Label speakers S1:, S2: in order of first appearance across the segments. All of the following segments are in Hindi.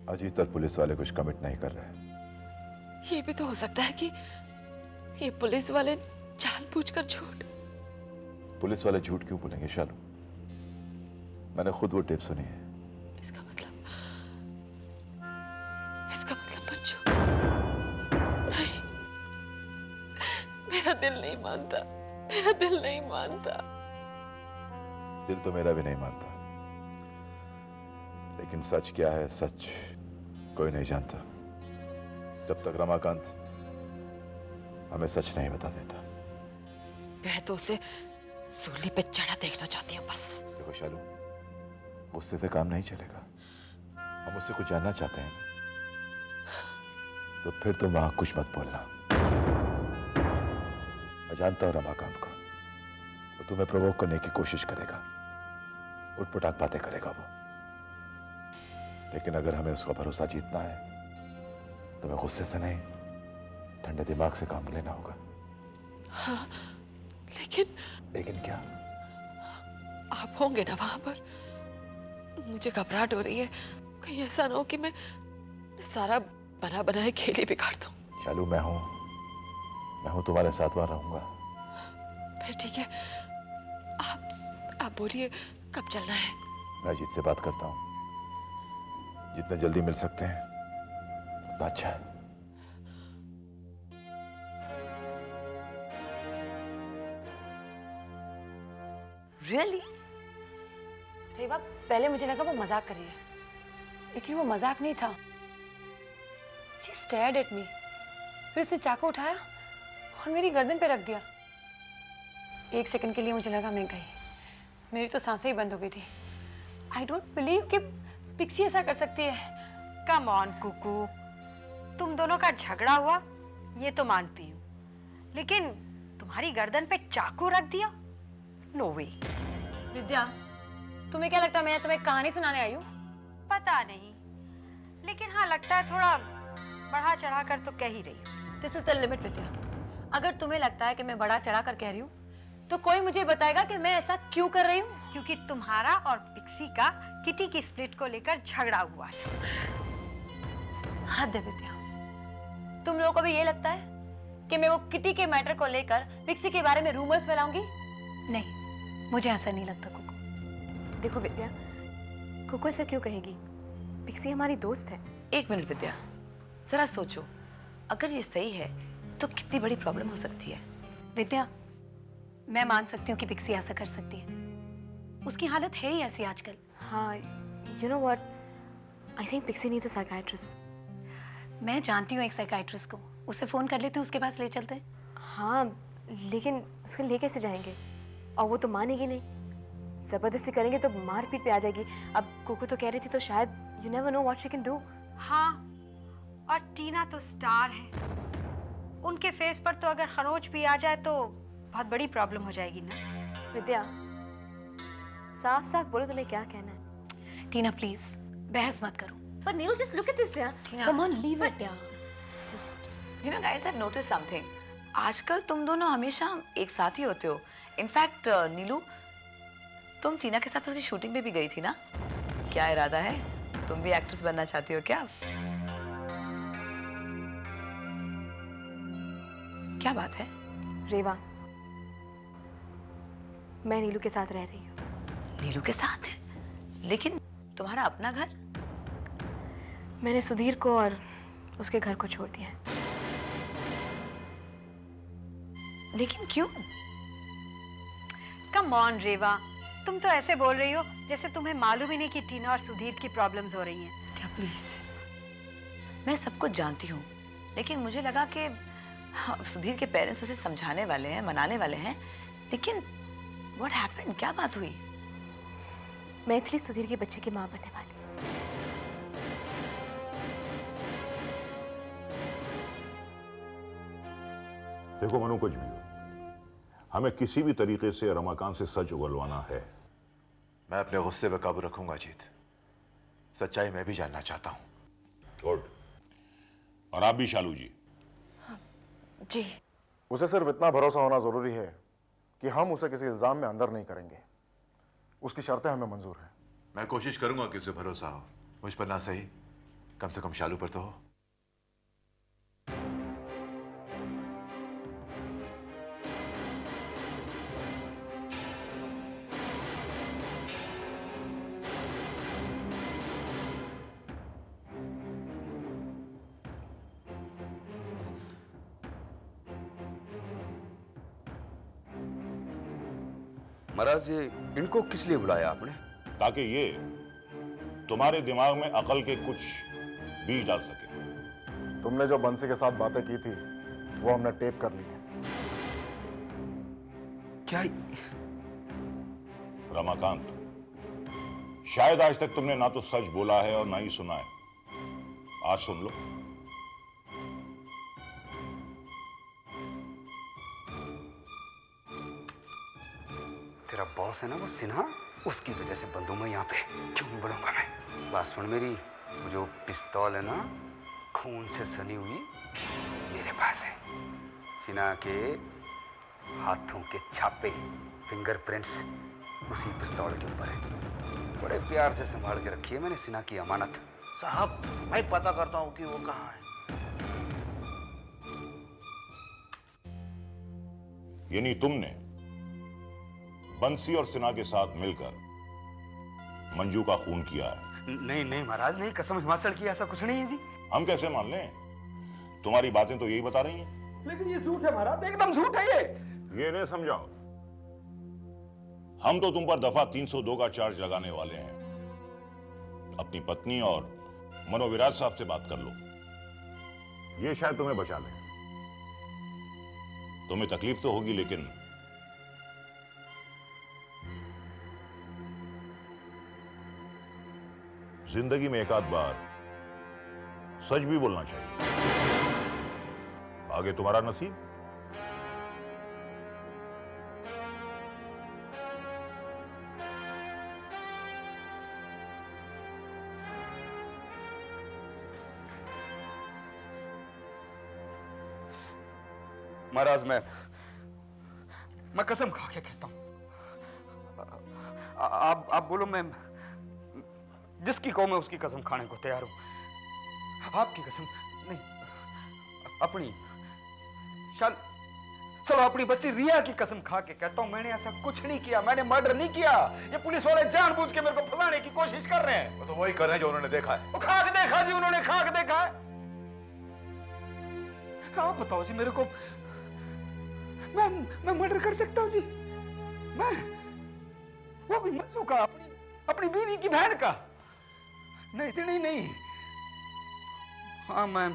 S1: अजीत और पुलिस वाले कुछ कमिट नहीं कर रहे।
S2: ये भी तो हो सकता है कि ये पुलिस वाले जानबूझकर झूठ।
S1: पुलिस वाले झूठ क्यों बोलेंगे शालू? मैंने खुद वो टेप सुनी है।
S2: इसका मतलब मंजू नहीं, मेरा दिल नहीं मानता, मेरा दिल नहीं मानता।
S1: दिल तो मेरा भी नहीं मानता, लेकिन सच क्या है सच कोई नहीं जानता जब तक रमाकांत हमें सच नहीं बता देता।
S2: मैं तो उसे सूली पे चढ़ा देखना चाहती हूँ बस।
S1: देखो शालू, गुस्से से काम नहीं चलेगा। हम उससे कुछ जानना चाहते हैं तो फिर तुम वहां कुछ मत बोलना। मैं जानता हूं रमाकांत को, वो तुम्हें प्रोवोक करने की कोशिश करेगा, उठपटांग बातें करेगा वो। लेकिन अगर हमें उसका भरोसा जीतना है तो मैं गुस्से से नहीं, ठंडे दिमाग से काम लेना होगा।
S2: हाँ, लेकिन
S1: क्या?
S2: आप होंगे ना वहां पर? मुझे घबराहट हो रही है, कहीं ऐसा ना हो कि मैं सारा बना बनाए खेल ही बिगाड़ दूं।
S1: शालू, मैं हूं तुम्हारे साथ वहां रहूंगा।
S2: फिर ठीक है, आप बोलिए कब चलना है?
S1: मैं अजीत से बात करता हूं, जितने जल्दी मिल सकते हैं उतना अच्छा है।
S2: Really?
S3: रेवा, पहले मुझे लगा वो मजाक कर रही है, लेकिन वो मजाक नहीं था। She stared at me. फिर उसने चाकू उठाया और मेरी गर्दन पे रख दिया। एक सेकंड के लिए मुझे लगा मैं गई, मेरी तो सांसें ही बंद हो गई थी। I don't believe कि पिक्सी ऐसा कर सकती है।
S4: कम ऑन कुकू, तुम दोनों का झगड़ा हुआ ये तो मानती हूँ, लेकिन तुम्हारी गर्दन पे चाकू रख दिया? नो वे।
S3: विद्या, तुम्हें क्या लगता है मैं तुम्हें कहानी सुनाने आई हूँ?
S4: पता नहीं, लेकिन हाँ लगता है थोड़ा बढ़ा चढ़ा कर तो कह ही रही।
S3: दिस इज द लिमिट विद्या। अगर तुम्हें लगता है कि मैं बड़ा चढ़ा कर कह रही हूँ तो कोई मुझे बताएगा कि मैं ऐसा क्यों कर रही हूँ?
S4: क्योंकि तुम्हारा और पिक्सी का किटी की स्प्लिट को लेकर झगड़ा हुआ है।
S3: हद है विद्या, तुम लोगों को भी ये लगता है कि मैं वो किटी के मैटर को लेकर पिक्सी के बारे में रूमर्स फैलाऊंगी?
S4: नहीं, मुझे ऐसा नहीं लगता कुकू।
S5: देखो विद्या, कुकू ऐसा क्यों कहेगी? पिक्सी हमारी दोस्त है।
S2: एक मिनट विद्या, जरा सोचो, अगर ये सही है तो कितनी बड़ी प्रॉब्लम हो सकती है।
S4: विद्या, मैं मान सकती हूँ कि पिक्सी ऐसा कर सकती है, उसकी हालत है ही ऐसी आजकल।
S5: हाँ, you know what, I think Pixie needs a psychiatrist.
S4: मैं जानती हूँ एक साइकियाट्रिस्ट को, उसे फोन कर लेते हैं, उसके पास ले चलते हैं।
S5: हाँ, लेकिन उसको ले कैसे जाएंगे? और वो तो मानेगी नहीं, जबरदस्ती करेंगे तो मारपीट पे आ जाएगी। अब कुकू तो कह रही थी तो शायद you never know what she can do.
S4: हाँ, और टीना तो स्टार है, उनके फेस पर तो अगर खरोच भी आ जाए तो बहुत बड़ी प्रॉब्लम हो जाएगी ना।
S5: विद्या, साफ साफ बोलो तुम्हें क्या कहना है?
S4: टीना प्लीज बहस मत करो।
S5: But Neelu, just look at this, yeah.
S4: Come on, leave it, yeah.
S5: Just
S2: You know guys, I've noticed something. आजकल तुम दोनों हमेशा एक साथ ही होते हो। इनफैक्ट नीलू, तुम टीना के साथ उसकी शूटिंग पे भी गई थी ना? क्या इरादा है? तुम भी एक्ट्रेस बनना चाहती हो क्या? क्या बात है?
S5: रेवा, मैं नीलू के साथ रह रही हूँ।
S2: नीलू के साथ? लेकिन तुम्हारा अपना घर?
S5: मैंने सुधीर को और उसके घर को छोड़ दिया है।
S2: लेकिन क्यों?
S4: कम ऑन रेवा, तुम तो ऐसे बोल रही हो जैसे तुम्हें मालूम ही नहीं कि टीना और सुधीर की प्रॉब्लम्स हो रही हैं।
S2: क्या प्लीज? मैं सब कुछ जानती हूँ, लेकिन मुझे लगा कि सुधीर के पेरेंट्स उसे समझाने वाले हैं, मनाने वाले हैं, लेकिन व्हाट हैपेंड? क्या बात हुई?
S5: मैं इसलिए सुधीर के बच्चे की माँ बनने वाली।
S6: देखो मनु, कुछ भी हो, हमें किसी भी तरीके से रमाकांत से सच उगलवाना है।
S1: मैं अपने गुस्से पे काबू रखूंगा अजीत। सच्चाई मैं भी जानना चाहता हूं।
S6: गुड। और आप भी शालू जी।
S2: जी।
S7: उसे सिर्फ इतना भरोसा होना जरूरी है कि हम उसे किसी इल्जाम में अंदर नहीं करेंगे। उसकी शर्तें हमें मंजूर हैं।
S1: मैं कोशिश करूंगा कि उसे भरोसा हो, मुझ पर ना सही कम से कम शालू पर तो हो।
S8: महाराज ये इनको किस लिए बुलाया आपने?
S6: ताकि ये तुम्हारे दिमाग में अकल के कुछ बीज डाल सके।
S7: तुमने जो बंसी के साथ बातें की थी वो हमने टेप कर ली है।
S8: क्या?
S6: रमाकांत, शायद आज तक तुमने ना तो सच बोला है और ना ही सुना है। आज सुन लो।
S8: तेरा बॉस है ना वो सिन्हा, उसकी वजह से बंदूक में यहाँ पे क्यों नहीं बढ़ूंगा मैं। बात सुन मेरी, वो जो पिस्तौल है ना खून से सनी हुई मेरे पास है। सिन्हा के हाथों के छापे, फिंगरप्रिंट्स उसी पिस्तौल के ऊपर है। बड़े प्यार से संभाल के रखी है मैंने सिन्हा की अमानत।
S9: साहब मैं पता करता हूँ कि वो कहाँ है।
S6: यानी तुमने बंसी और सिन्हा के साथ मिलकर मंजू का खून किया है?
S8: नहीं नहीं महाराज नहीं, कसम हिमाचल की, ऐसा कुछ नहीं है जी।
S6: हम कैसे मान लें? तुम्हारी बातें तो यही बता रही हैं।
S8: लेकिन ये झूठ है महाराज, एकदम झूठ है
S6: ये नहीं समझाओ। हम तो तुम पर दफा 302 का चार्ज लगाने वाले हैं। अपनी पत्नी और मनोविराज साहब से बात कर लो, ये शायद तुम्हें बचा लें। तुम्हें तकलीफ तो होगी, लेकिन जिंदगी में एक आध बार सच भी बोलना चाहिए। आगे तुम्हारा नसीब।
S8: महाराज मैं कसम खा के कहता हूं, आप बोलो, मैं जिसकी कहो मैं उसकी कसम खाने को तैयार हूं। आपकी कसम नहीं, अपनी चलो अपनी बच्ची रिया की कसम खा के कहता हूं, मैंने ऐसा कुछ नहीं किया, मैंने मर्डर नहीं किया। ये पुलिस वाले जानबूझ के मेरे को फंसाने की कोशिश कर रहे हैं।
S1: वो तो वही कर रहे हैं जो उन्होंने देखा है।
S8: वो खाक देखा जी, उन्होंने खाक देखा है। आप बताओ जी मेरे को, मैं मर्डर कर सकता हूं जी? मैं, वो भी मंजू का, अपनी बीवी की बहन का? नहीं जी नहीं। हाँ मैं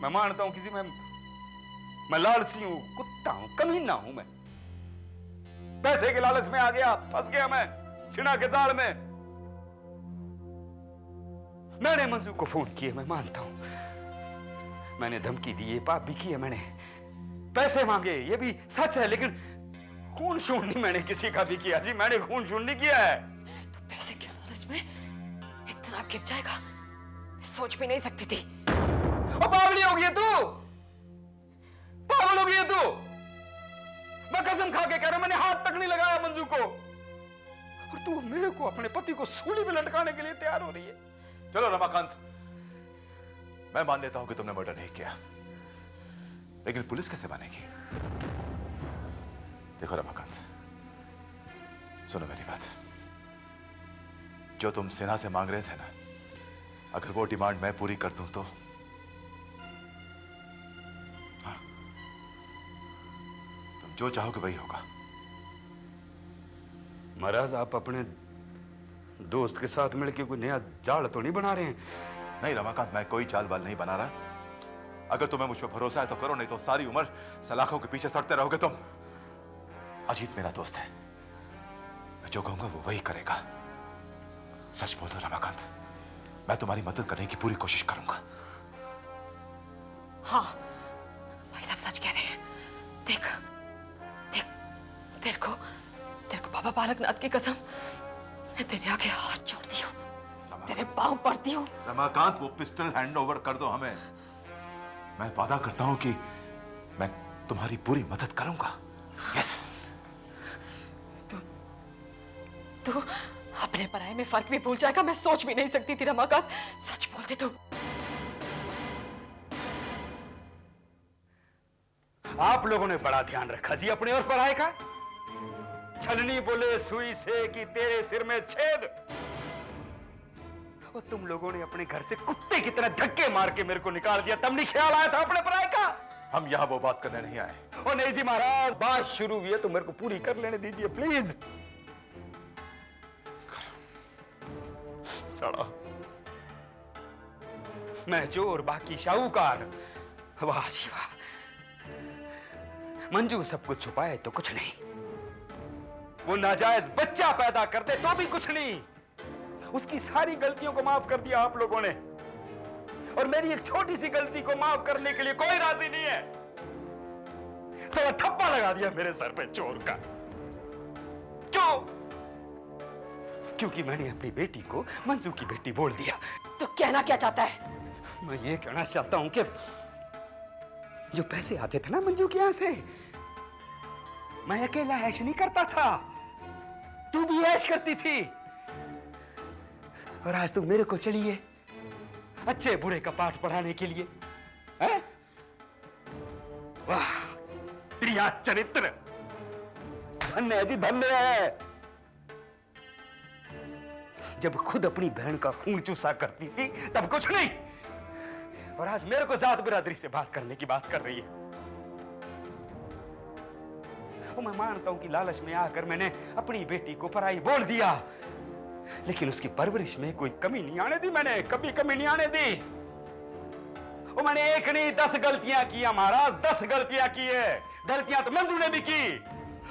S8: मानता हूं किसी में मैं लालची हूं, कुत्ता हूं, कमीना हूं मैं। पैसे के लालच में आ गया, फंस गया मैं सिन्हा के जाल में। मैंने मंजू को फोन किए, मैं मानता हूं। मैंने धमकी दी, ये पाप भी किया मैंने, पैसे मांगे, ये भी सच है। लेकिन खून शून नहीं मैंने किसी का भी किया जी, मैंने खून शून नहीं किया है।
S3: तू पैसे के लालच में इतना गिर जाएगा, सोच भी नहीं सकती थी।
S8: ओ पागली हो गई तू, पागल हो गई तू। मैं कसम खा के कह रहा हूं, मैंने हाथ तक नहीं लगाया मंजू को, और तू मेरे को, अपने पति को सूली में लटकाने के लिए तैयार हो रही है।
S1: चलो रमाकांत, मैं मान लेता हूं कि तुमने मर्डर नहीं किया, लेकिन पुलिस कैसे मानेगी? देखो रमाकांत, सुनो मेरी बात। जो तुम सिन्हा से मांग रहे थे ना, अगर वो डिमांड मैं पूरी कर दूं तो हाँ, तुम जो चाहोगे वही होगा।
S8: महाराज आप अपने दोस्त के साथ मिलकर कोई नया जाल तो नहीं बना रहे हैं?
S1: नहीं रमाकांत, मैं कोई चाल बाल नहीं बना रहा। अगर तुम्हें मुझ पर भरोसा है तो करो, नहीं तो सारी उम्र सलाखों के पीछे सड़ते रहोगे तुम। अजीत मेरा दोस्त है, मैं जो कहूंगा वो वही करेगा। सच बोल दो रमाकांत, मैं तुम्हारी मदद करने की पूरी कोशिश करूंगा।
S3: हाँ भाई साहब सच कह रहे हैं। देख देख, तेरे को बाबा बालकनाथ की कसम, मैं तेरे आगे हाथ जोड़ती हूँ, तेरे पांव पड़ती हूँ।
S1: रमाकांत, वो पिस्टल हैंड ओवर कर दो हमें। मैं वादा करता हूं कि मैं तुम्हारी पूरी मदद करूंगा। यस।
S3: तू अपने पराये में फर्क भी भूल जाएगा, मैं सोच भी नहीं सकती थी रमाकांत। सच बोलते तू।
S8: आप लोगों ने बड़ा ध्यान रखा जी अपने और पराये का। छलनी बोले सुई से कि तेरे सिर में छेद। और तुम लोगों ने अपने घर से कुत्ते की तरह धक्के मार के मेरे को निकाल दिया, तब नहीं ख्याल आया था अपने पराये का?
S1: हम यहाँ वो बात करने नहीं आए।
S8: ओ नहीं जी महाराज, बात शुरू हुई है तो मेरे को पूरी कर लेने दीजिए प्लीज। सड़ा मैं चोर बाकी शाहूकार। वाह जी वाह। मंजू सब कुछ छुपाए तो कुछ नहीं, वो नाजायज बच्चा पैदा करते तो भी कुछ नहीं। उसकी सारी गलतियों को माफ कर दिया आप लोगों ने, और मेरी एक छोटी सी गलती को माफ करने के लिए कोई राजी नहीं है। साला ठप्पा लगा दिया मेरे सर पे चोर का। क्यों? क्योंकि मैंने अपनी बेटी को मंजू की बेटी बोल दिया।
S3: तो कहना क्या चाहता है?
S8: मैं ये कहना चाहता हूं कि जो पैसे आते थे ना मंजू के यहां से, मैं अकेला ऐश नहीं करता था, तू भी ऐश करती थी। और आज तू मेरे को चलिए अच्छे बुरे का पाठ पढ़ाने के लिए, हैं? वाह प्रिया चरित्र, धन्य है जी धन्य है। जब खुद अपनी बहन का खून चूसा करती थी तब कुछ नहीं, और आज मेरे को जात बिरादरी से बात करने की बात कर रही है। और मैं मानता हूं कि लालच में आकर मैंने अपनी बेटी को पराई बोल दिया, लेकिन उसकी परवरिश में कोई कमी नहीं आने दी। मैंने कभी कमी नहीं आने दी। और मैंने एक नहीं 10 गलतियां की महाराज, 10 गलतियां की है। गलतियां तो मंजू ने भी की,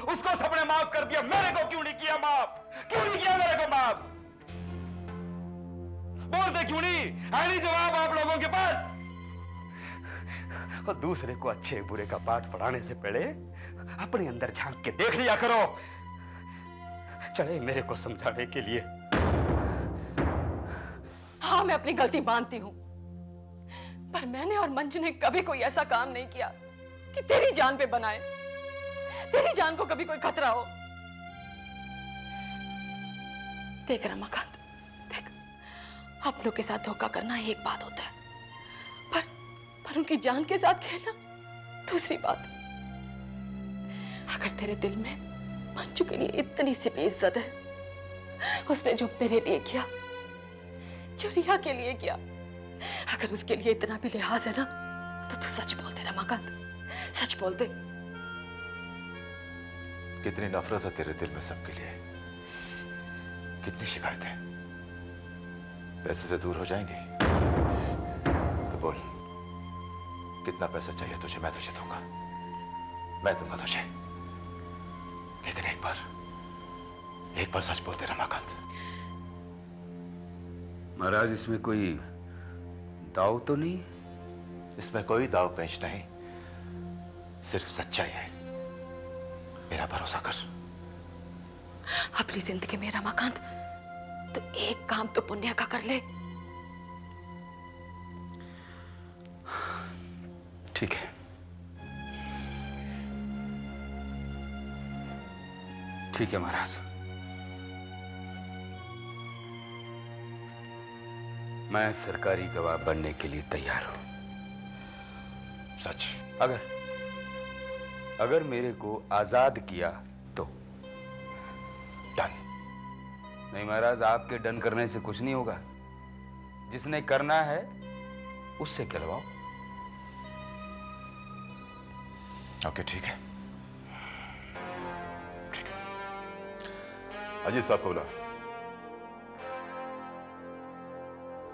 S8: उसको सबने माफ कर दिया, मेरे को क्यों नहीं किया माफ? क्यों नहीं किया मेरे को माफ? बोलते क्यों नहीं? है नहीं जवाब आप लोगों के पास? और दूसरे को अच्छे बुरे का पाठ पढ़ाने से पहले अपने अंदर झांक के देख लिया करो। चले मेरे को समझाने के लिए।
S3: हाँ मैं अपनी गलती मानती हूं, पर मैंने और मंजू ने कभी कोई ऐसा काम नहीं किया कि तेरी जान पे बनाए, तेरी जान को कभी कोई खतरा हो। देख रमाकांत, देख, अपनों के साथ धोखा करना एक बात होता है, पर उनकी जान के साथ खेलना दूसरी बात। अगर तेरे दिल में मंजू के लिए इतनी सी भी इज्जत है, उसने जो मेरे लिए किया, जो रिया के लिए किया, अगर उसके लिए इतना भी लिहाज है ना, तो तू सच बोल दे रमाकांत, सच बोल दे।
S1: कितनी नफरत है तेरे दिल में सबके लिए, कितनी शिकायतें। पैसे से दूर हो जाएंगी तो बोल, कितना पैसा चाहिए तुझे? मैं तुझे दूंगा, मैं दूंगा तुझे, लेकिन एक बार सच बोलते रमाकांत।
S8: महाराज इसमें कोई दाव तो नहीं?
S1: इसमें कोई दाव पेंच नहीं, सिर्फ सच्चाई है। मेरा भरोसा कर।
S3: अपनी जिंदगी में रमाकांत तो एक काम तो पुण्य का कर ले।
S8: ठीक है, ठीक है महाराज, मैं सरकारी गवाह बनने के लिए तैयार हूं।
S1: सच?
S8: अगर मेरे को आजाद किया तो
S1: डन।
S8: नहीं महाराज, आपके डन करने से कुछ नहीं होगा। जिसने करना है उससे कहलवाओ।
S1: ओके ठीक है, ठीक है। अजीत साहब को बुला।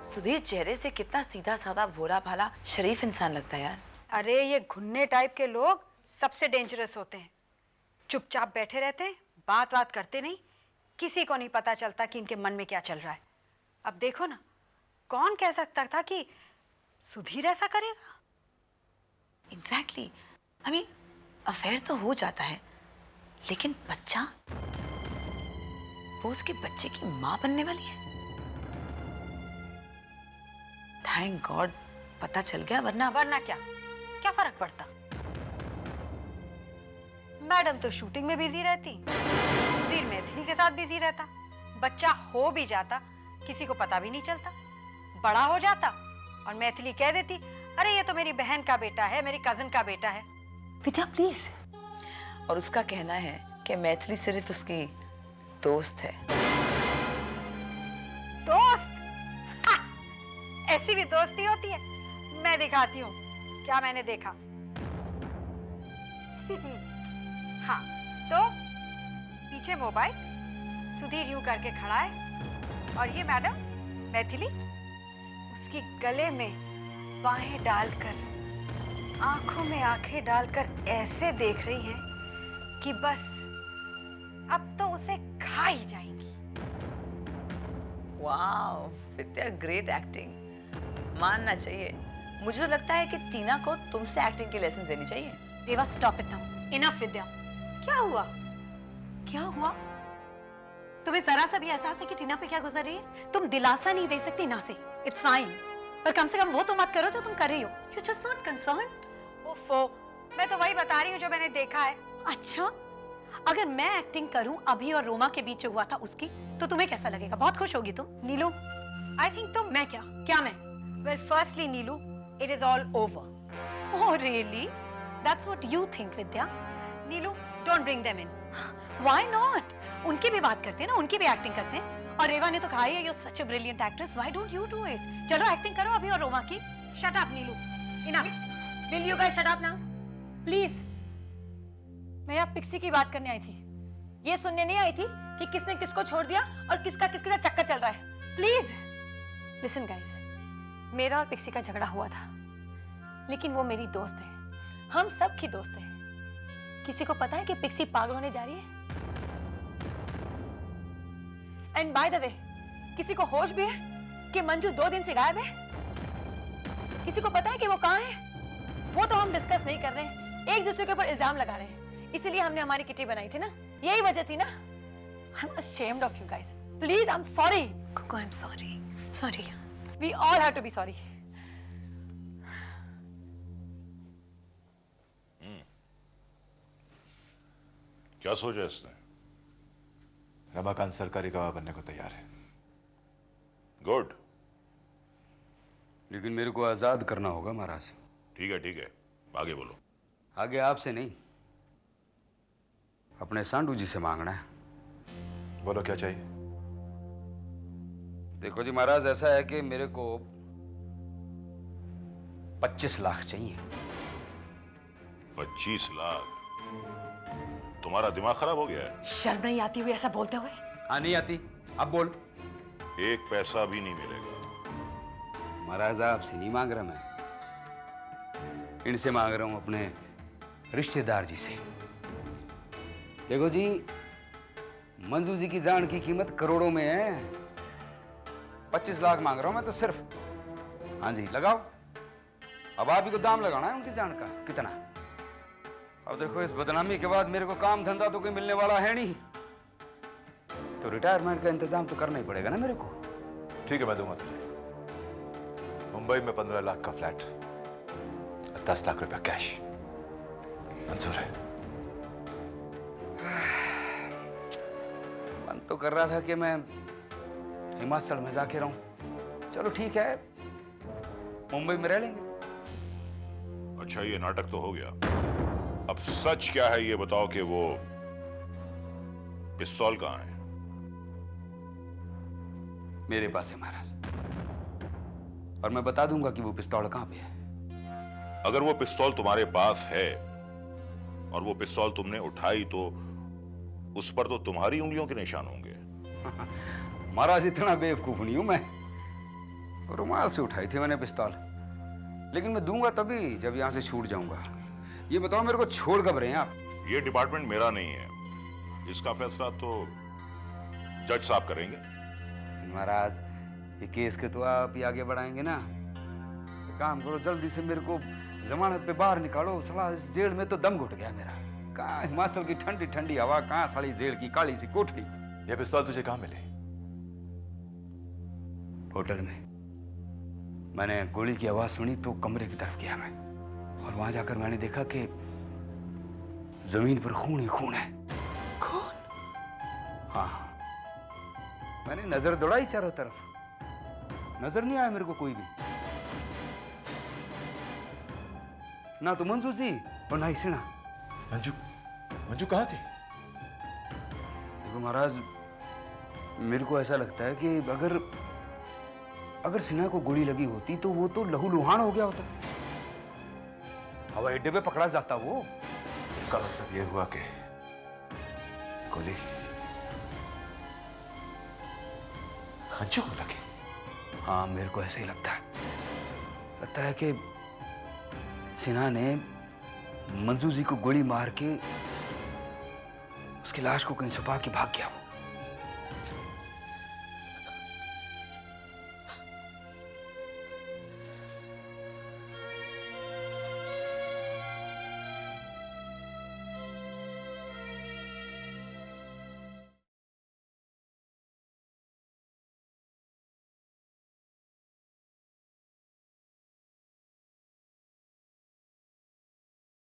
S2: सुधीर चेहरे से कितना सीधा साधा भोला भाला शरीफ इंसान लगता है यार।
S4: अरे ये घुन्ने टाइप के लोग सबसे डेंजरस होते हैं। चुपचाप बैठे रहते हैं, बात करते नहीं, किसी को नहीं पता चलता कि इनके मन में क्या चल रहा है। अब देखो ना, कौन कह सकता था कि सुधीर ऐसा करेगा?
S2: एग्जैक्टली। आई मीन अफेयर तो हो जाता है, लेकिन बच्चा, वो उसके बच्चे की मां बनने वाली है। थैंक गॉड पता चल गया, वरना
S4: क्या फर्क पड़ता? मैडम तो शूटिंग में बिजी रहती, सुधीर मैथिली के साथ बिजी रहता। बच्चा हो भी जाता किसी को पता भी नहीं चलता, बड़ा हो जाता और मैथिली कह देती अरे ये तो मेरी बहन का बेटा है, मेरी कजन का बेटा है।
S3: विद्या प्लीज।
S2: और उसका कहना है कि मैथिली सिर्फ उसकी दोस्त है।
S4: दोस्त? हा! ऐसी भी दोस्ती होती है? मैं दिखाती हूँ क्या मैंने देखा। हाँ तो पीछे मोबाइल, सुधीर यूं करके खड़ा है और ये मैडम मैथिली उसकी गले में बाहें डालकर, आंखों में आंखें डालकर ऐसे देख रही हैं कि बस अब तो उसे खा ही जाएंगी।
S2: वाओ विद्या, ग्रेट एक्टिंग, मानना चाहिए। मुझे तो लगता है कि टीना को तुमसे एक्टिंग के लेसन देनी चाहिए।
S4: रेवा स्टॉप इट नाउ, इनफ विद्या। क्या हुआ?
S3: क्या हुआ?
S4: तुम्हें जरा सा भी एहसास है कि टीना पे क्या गुजर रही है? तुम दिलासा नहीं दे सकती ना से, इट्स फाइन, पर कम से कम वो तो मत करो जो तुम कर रही हो।
S3: You just not concern.
S4: ओफो, मैं तो वही बता रही हूँ जो मैंने देखा है।
S3: अच्छा, अगर मैं एक्टिंग करूं अभी और रोमा के बीच जो हुआ था उसकी, तो तुम्हें कैसा लगेगा? बहुत खुश होगी तुम।
S4: नीलू, आई थिंक तुम।
S3: मैं क्या मैं?
S4: Well firstly Neelu, it is all over.
S3: Oh really? That's what you think Vidya?
S4: Neelu, don't bring them in.
S3: Why not? उनकी भी बात करते हैं ना, उनकी भी एक्टिंग करते हैं। और रेवा ने तो कहा है you are such a brilliant actress, why don't you do it? चलो एक्टिंग करो अभी और रोमा की।
S4: Shut up Neelu, enough.
S3: Will you guys shut up now please? मैं यहाँ पिक्सी की बात करने आई थी, ये सुनने नहीं आई थी कि किसने किसको छोड़ दिया और किसका किसके साथ चक्कर चल रहा है। प्लीज लिसन गाइस, मेरा और पिक्सी का झगड़ा हुआ था, लेकिन वो मेरी दोस्त है, हम सब की दोस्त है। किसी को पता है कि पिक्सी पागल होने जा रही है? एंड बाय द वे, किसी को होश भी है कि मंजू 2 दिन से गायब है? किसी को पता है कि वो कहाँ है? वो तो हम डिस्कस नहीं कर रहे हैं, एक दूसरे के ऊपर इल्जाम लगा रहे हैं। इसीलिए हमने हमारी किटी बनाई थी ना, यही वजह थी ना। I'm ashamed of you guys. Please, I'm sorry.
S5: Coco, I'm sorry. Sorry.
S3: We all have to be sorry.
S6: क्या सोचा इसने?
S1: रमाकांत सरकारी गवाह बनने को तैयार है।
S6: गुड।
S8: लेकिन मेरे को आजाद करना होगा महाराज।
S6: ठीक है, आगे बोलो।
S8: आगे आपसे नहीं, अपने सांडू जी से मांगना है।
S1: बोलो क्या चाहिए?
S8: देखो जी महाराज, ऐसा है कि मेरे को 25 लाख चाहिए।
S6: 25 लाख? तुम्हारा दिमाग खराब हो गया है?
S3: शर्म नहीं आती हुई ऐसा बोलते हुए?
S8: हाँ नहीं आती, अब बोल।
S6: 1 पैसा भी नहीं मिलेगा।
S8: महाराज आपसे नहीं मांग रहा मैं, इनसे मांग रहा हूं, अपने रिश्तेदार जी से। देखो जी, मंजू जी की जान की कीमत करोड़ों में है। 25 लाख मांग रहा हूं मैं तो सिर्फ। हाँ जी लगाओ, अब आप ही को दाम लगाना है उनकी जान का। कितना? अब देखो, इस बदनामी के बाद मेरे को काम धंधा तो कोई मिलने वाला है नहीं, तो रिटायरमेंट का इंतजाम तो करना ही पड़ेगा ना मेरे को।
S1: ठीक है, मैं दूंगा तुझे। मुंबई में 15 लाख का फ्लैट, 10 लाख रुपया कैश मंजूर है।
S8: मन तो कर रहा था कि मैं हिमाचल में जाके रहूं। चलो ठीक है, मुंबई में रह लेंगे।
S6: अच्छा, ये नाटक तो हो गया। अब सच क्या है ये बताओ कि वो पिस्तौल कहां है?
S8: मेरे पास है महाराज, और मैं बता दूंगा कि वो पिस्तौल कहां पे है।
S6: अगर वो पिस्तौल तुम्हारे पास है और वो पिस्तौल तुमने उठाई तो उस पर तो तुम्हारी उंगलियों के निशान होंगे।
S8: महाराज, इतना बेवकूफ नहीं हूं मैं। रुमाल से उठाई थी मैंने पिस्तौल, लेकिन मैं दूंगा तभी जब यहां से छूट जाऊंगा। ये बताओ, मेरे को छोड़ कब रहे हैं आप?
S6: ये डिपार्टमेंट मेरा नहीं है, इसका फैसला तो जज साहब करेंगे।
S8: महाराज, ये केस के तो आप ही आगे बढ़ाएंगे ना। तो काम करो, जल्दी से मेरे को जमानत पे बाहर निकालो। साला इस जेल में तो दम घुट गया मेरा। कहाँ हिमाचल की ठंडी ठंडी हवा, कहाँ साली जेल की काली सी कोठरी।
S1: ये पिस्तौल तुझे कहाँ मिली?
S8: होटल में मैंने गोली की आवाज सुनी तो कमरे की तरफ गया मैं, और वहां जाकर मैंने देखा कि जमीन पर खून ही खून है।
S3: खून?
S8: हाँ, मैंने नजर दौड़ाई चारों तरफ, नजर नहीं आया मेरे को कोई भी, ना तो मंजू जी और ना ही सिन्हा।
S1: मंजू मंजू कहाँ थी?
S8: देखो महाराज, मेरे को ऐसा लगता है कि अगर सिन्हा को गोली लगी होती तो वो तो लहूलुहान हो गया होता, हवाई अड्डे पे पकड़ा जाता वो।
S1: इसका मतलब ये हुआ कि गोली अंजू को लगी।
S8: हाँ, मेरे को ऐसे ही लगता है कि सिन्हा ने मंजू जी को गोली मार के उसकी लाश को कहीं छुपा के भाग गया।